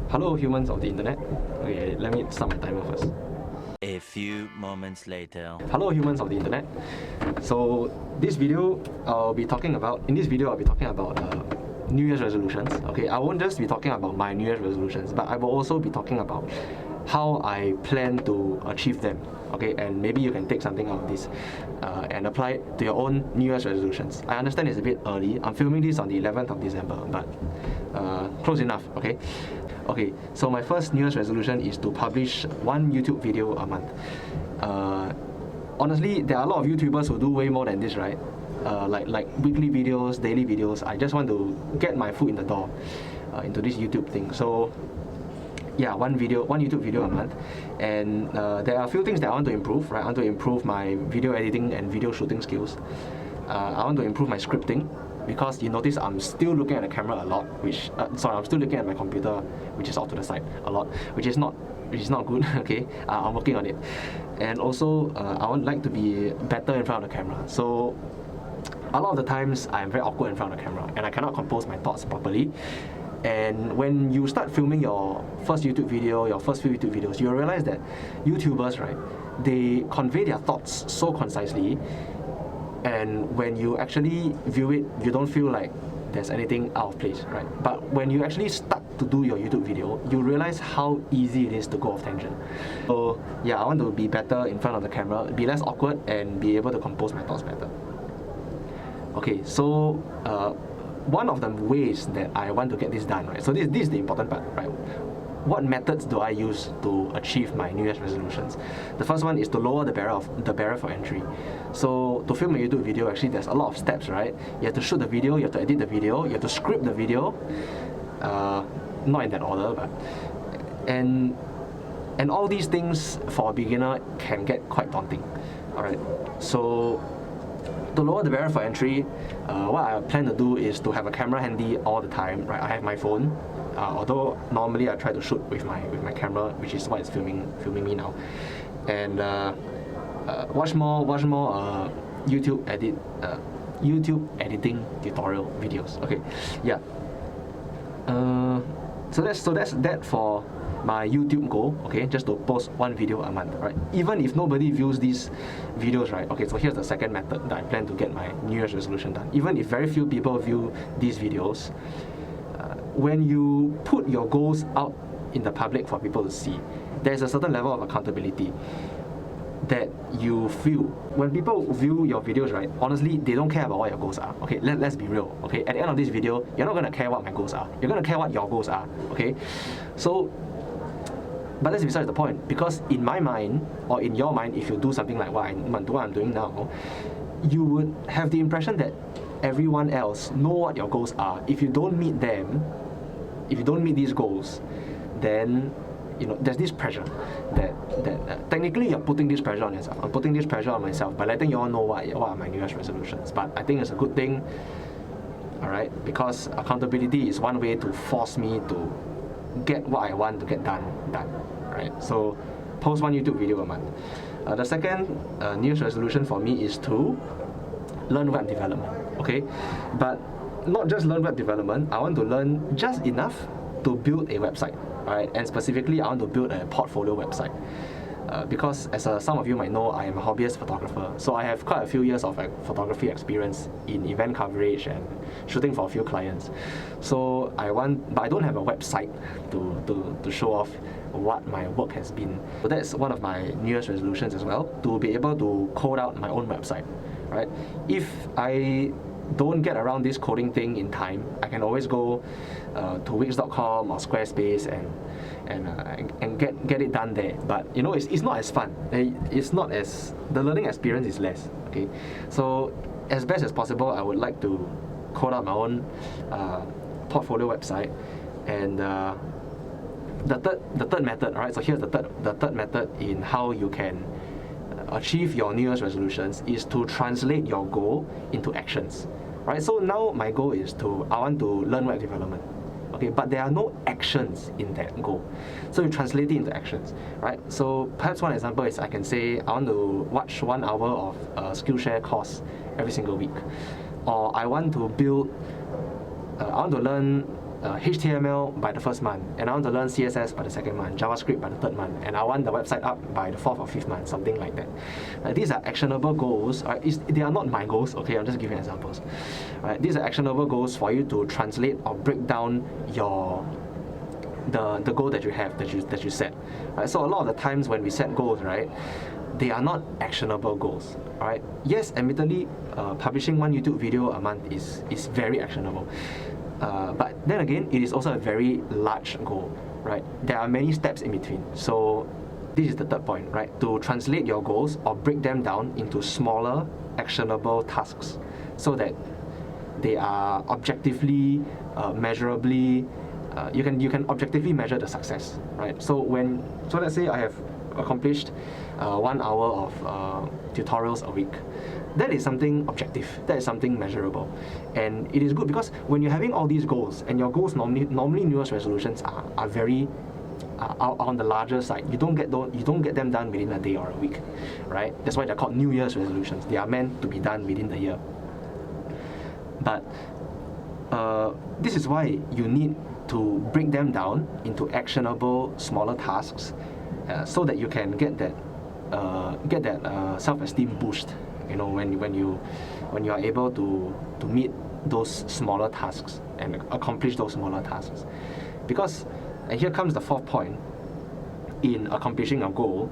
Hello, humans of the internet. Okay, let me start my timer first. A few moments later. Hello, humans of the internet. So, in this video, I'll be talking about New Year's resolutions. Okay, I won't just be talking about my New Year's resolutions, but I will also be talking about how I plan to achieve them. Okay, and maybe you can take something out of this and apply it to your own New Year's resolutions. I understand it's a bit early. I'm filming this on the 11th of December, but close enough. Okay. Okay, so my first New Year's resolution is to publish one YouTube video a month. Honestly, there are a lot of YouTubers who do way more than this, right? Like weekly videos, daily videos. I just want to get my foot in the door into this YouTube thing. So yeah, one YouTube video a month, and there are a few things that I want to improve. Right, I want to improve my video editing and video shooting skills. I want to improve my scripting, because you notice I'm still looking at the camera a lot, I'm still looking at my computer, which is off to the side a lot, which is not good. Okay, I'm working on it. And also I would like to be better in front of the camera. So a lot of the times I'm very awkward in front of the camera and I cannot compose my thoughts properly. And when you start filming your first few YouTube videos, you'll realize that YouTubers, right, they convey their thoughts so concisely, and when you actually view it, you don't feel like there's anything out of place, right? But when you actually start to do your YouTube video, you realize how easy it is to go off tangent. So yeah, I want to be better in front of the camera, be less awkward, and be able to compose my thoughts better. Okay, so one of the ways that I want to get this done, right? So this is the important part, right? What methods do I use to achieve my New Year's resolutions? The first one is to lower the barrier for entry. So to film a YouTube video, actually there's a lot of steps, right? You have to shoot the video, you have to edit the video, you have to script the video, not in that order, but and all these things for a beginner can get quite daunting. Alright, so to lower the barrier for entry, what I plan to do is to have a camera handy all the time, right? I have my phone. Although normally I try to shoot with my camera, which is what is filming me now, and watch more YouTube editing tutorial videos. Okay, yeah. So that's that for my YouTube goal. Okay, just to post one video a month, right? Even if nobody views these videos, right? Okay, so here's the second method that I plan to get my New Year's resolution done. Even if very few people view these videos, when you put your goals out in the public for people to see, there's a certain level of accountability that you feel. When people view your videos, right, honestly, they don't care about what your goals are. Okay, let's be real. Okay, at the end of this video, you're not going to care what my goals are. You're going to care what your goals are. Okay, so but that's besides the point, because in my mind, or in your mind, if you do something like what I'm doing now, you would have the impression that everyone else know what your goals are. If you don't meet them, if you don't meet these goals, then there's this pressure that technically you're putting this pressure on yourself. I'm putting this pressure on myself by letting you all know what are my New Year's resolutions. But I think it's a good thing, all right, because accountability is one way to force me to get what I want to get done, right? So post one YouTube video a month. The second New Year's resolution for me is to learn web development. Okay, but not just learn web development. I want to learn just enough to build a website. Alright, and specifically I want to build a portfolio website. Because as some of you might know, I am a hobbyist photographer, so I have quite a few years of photography experience in event coverage and shooting for a few clients. So but I don't have a website to show off what my work has been. So that's one of my New Year's resolutions as well, to be able to code out my own website. Right? If I don't get around this coding thing in time, I can always go to Wix.com or Squarespace and get it done there. But it's not as fun. The learning experience is less. Okay, so as best as possible, I would like to code out my own portfolio website. And the third method. All right, so here's the third method in how you can achieve your New Year's resolutions is to translate your goal into actions. Right? So now my goal is I want to learn web development. Okay, but there are no actions in that goal. So you translate it into actions, right? So perhaps one example is I can say I want to watch 1 hour of a Skillshare course every single week, or I want to learn HTML by the first month, and I want to learn CSS by the second month, JavaScript by the third month, and I want the website up by the fourth or fifth month, something like that. These are actionable goals. They are not my goals. Okay, I'm just giving examples. These are actionable goals for you to translate or break down the goal that you have that you set. So a lot of the times when we set goals, they are not actionable goals. Yes, admittedly, publishing one YouTube video a month is very actionable. But then again, it is also a very large goal, There are many steps in between. So this is the third point, To translate your goals or break them down into smaller, actionable tasks, so that they are objectively, measurably. You can objectively measure the success, So let's say I have accomplished 1 hour of tutorials a week. That is something objective. That is something measurable, and it is good because when you're having all these goals, and your goals normally New Year's resolutions are very are on the larger side. You don't get them done within a day or a week, That's why they're called New Year's resolutions. They are meant to be done within the year. But this is why you need to break them down into actionable, smaller tasks, so that you can get that self-esteem boost. When you are able to meet those smaller tasks and accomplish those smaller tasks. Because, and here comes the fourth point, in accomplishing a goal,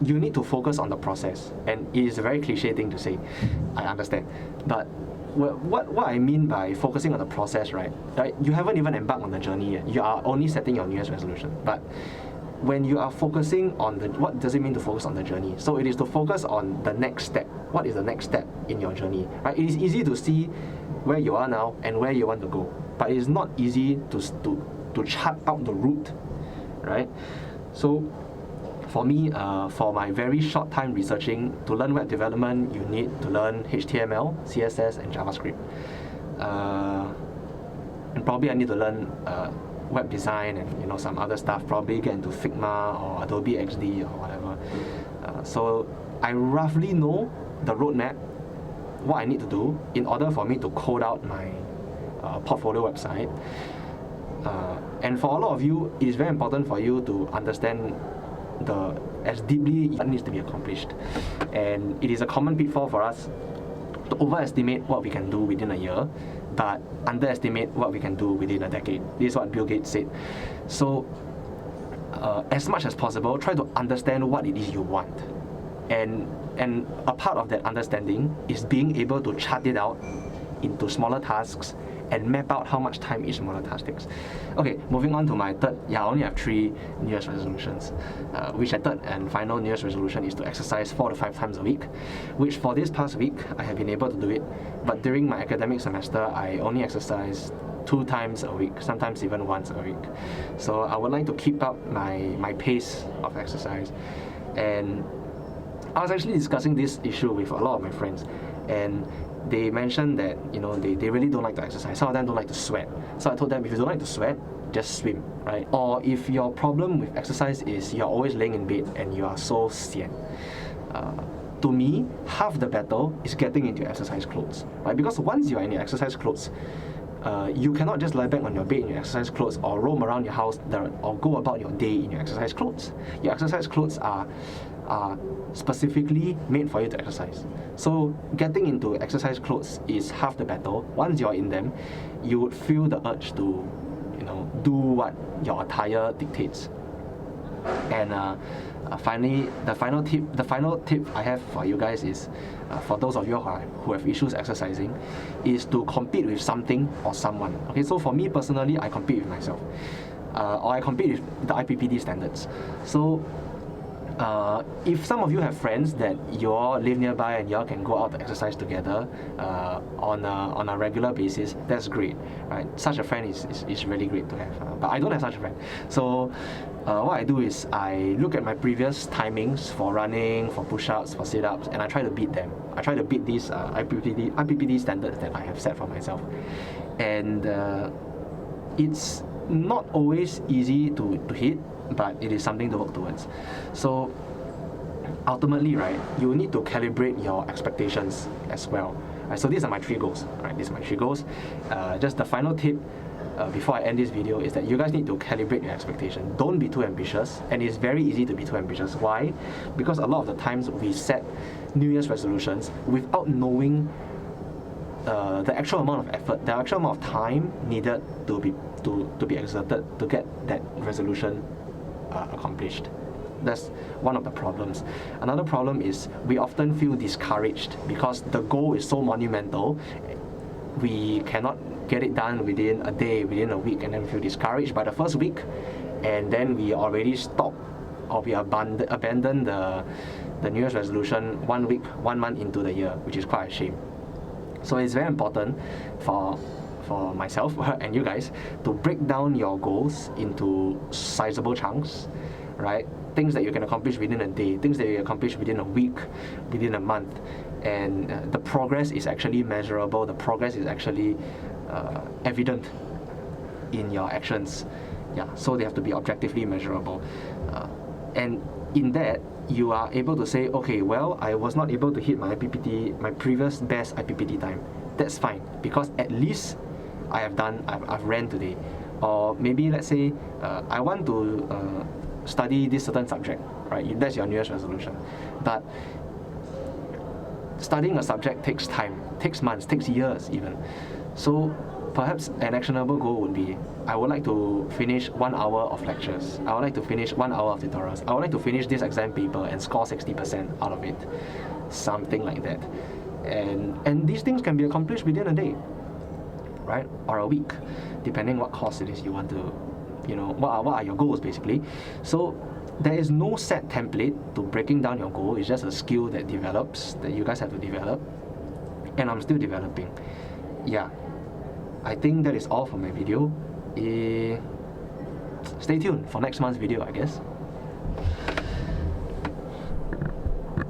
you need to focus on the process. And it is a very cliche thing to say, I understand. But what I mean by focusing on the process, you haven't even embarked on the journey yet. You are only setting your New Year's resolution. But when you are focusing on what does it mean to focus on the journey? So it is to focus on the next step. What is the next step in your journey? It is easy to see where you are now and where you want to go, but it is not easy to chart out the route, So for me, for my very short time researching, to learn web development, you need to learn HTML, CSS, and JavaScript. And probably I need to learn web design and some other stuff, probably get into Figma or Adobe XD or whatever. So I roughly know the roadmap, what I need to do in order for me to code out my portfolio website. And for a lot of you, it is very important for you to understand as deeply what needs to be accomplished. And it is a common pitfall for us to overestimate what we can do within a year, but underestimate what we can do within a decade. This is what Bill Gates said. So as much as possible, try to understand what it is you want. And a part of that understanding is being able to chart it out into smaller tasks and map out how much time each smaller task takes. Okay, moving on to my third. I only have 3 New Year's resolutions, which my third and final New Year's resolution is to exercise 4 to 5 times a week, which for this past week, I have been able to do it. But during my academic semester, I only exercise 2 times a week, sometimes even once a week. So I would like to keep up my pace of exercise. And I was actually discussing this issue with a lot of my friends, and they mentioned that they really don't like to exercise. Some of them don't like to sweat. So I told them, if you don't like to sweat, just swim, Or if your problem with exercise is you're always laying in bed and you are so sian, to me, half the battle is getting into exercise clothes, Because once you're in your exercise clothes, you cannot just lie back on your bed in your exercise clothes or roam around your house or go about your day in your exercise clothes. Your exercise clothes are specifically made for you to exercise. So getting into exercise clothes is half the battle. Once you're in them, you would feel the urge to, do what your attire dictates. And finally, the final tip I have for you guys is, for those of you who have issues exercising, is to compete with something or someone. Okay, so for me personally, I compete with myself, or I compete with the IPPD standards. So if some of you have friends that you all live nearby and you all can go out to exercise together on a regular basis, that's great, Such a friend is really great to have. But I don't have such a friend. So what I do is I look at my previous timings for running, for push-ups, for sit-ups, and I try to beat them. I try to beat these IPPD standards that I have set for myself. And it's not always easy to hit, but it is something to work towards. So ultimately, you need to calibrate your expectations as well. So these are my 3 goals. These are my 3 goals. Just the final tip: before I end this video is that you guys need to calibrate your expectation. Don't be too ambitious, and it's very easy to be too ambitious. Why? Because a lot of the times we set New Year's resolutions without knowing the actual amount of effort, the actual amount of time needed to be exerted to get that resolution accomplished. That's one of the problems. Another problem is we often feel discouraged because the goal is so monumental. We cannot get it done within a day, within a week, and then we feel discouraged by the first week, and then we already stop or we abandon the New Year's resolution 1 week, 1 month into the year, which is quite a shame. So it's very important for myself and you guys to break down your goals into sizable chunks, right? Things that you can accomplish within a day, things that you can accomplish within a week, within a month, and the progress is actually measurable. The progress is actually evident in your actions. Yeah, so they have to be objectively measurable, and in that you are able to say, okay, well, I was not able to hit my IPPT, my previous best IPPT time. That's fine, because at least I've ran today. Or maybe let's say I want to study this certain subject, right? That's your New Year's resolution. But studying a subject takes time, takes months, takes years even. So perhaps an actionable goal would be, I would like to finish 1 hour of lectures. I would like to finish 1 hour of tutorials. I would like to finish this exam paper and score 60% out of it. Something like that. And these things can be accomplished within a day, right? Or a week, depending what course it is you want to, what are your goals basically. So there is no set template to breaking down your goal. It's just a skill that develops, that you guys have to develop. And I'm still developing. Yeah. I think that is all for my video. Stay tuned for next month's video, I guess.